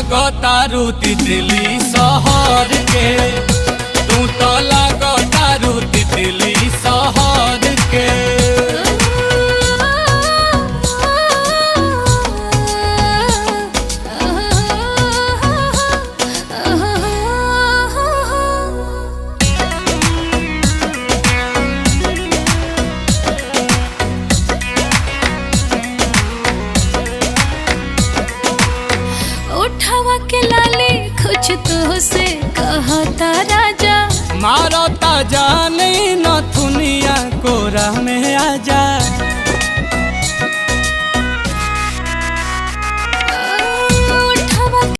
लागो तारू तितली शहर के, तू तो लागो तारू तितली शहर के। उठावा के लाली कुछ तो से कहता राजा, मारो ताजा नहीं न दुनिया कोरा में आजा।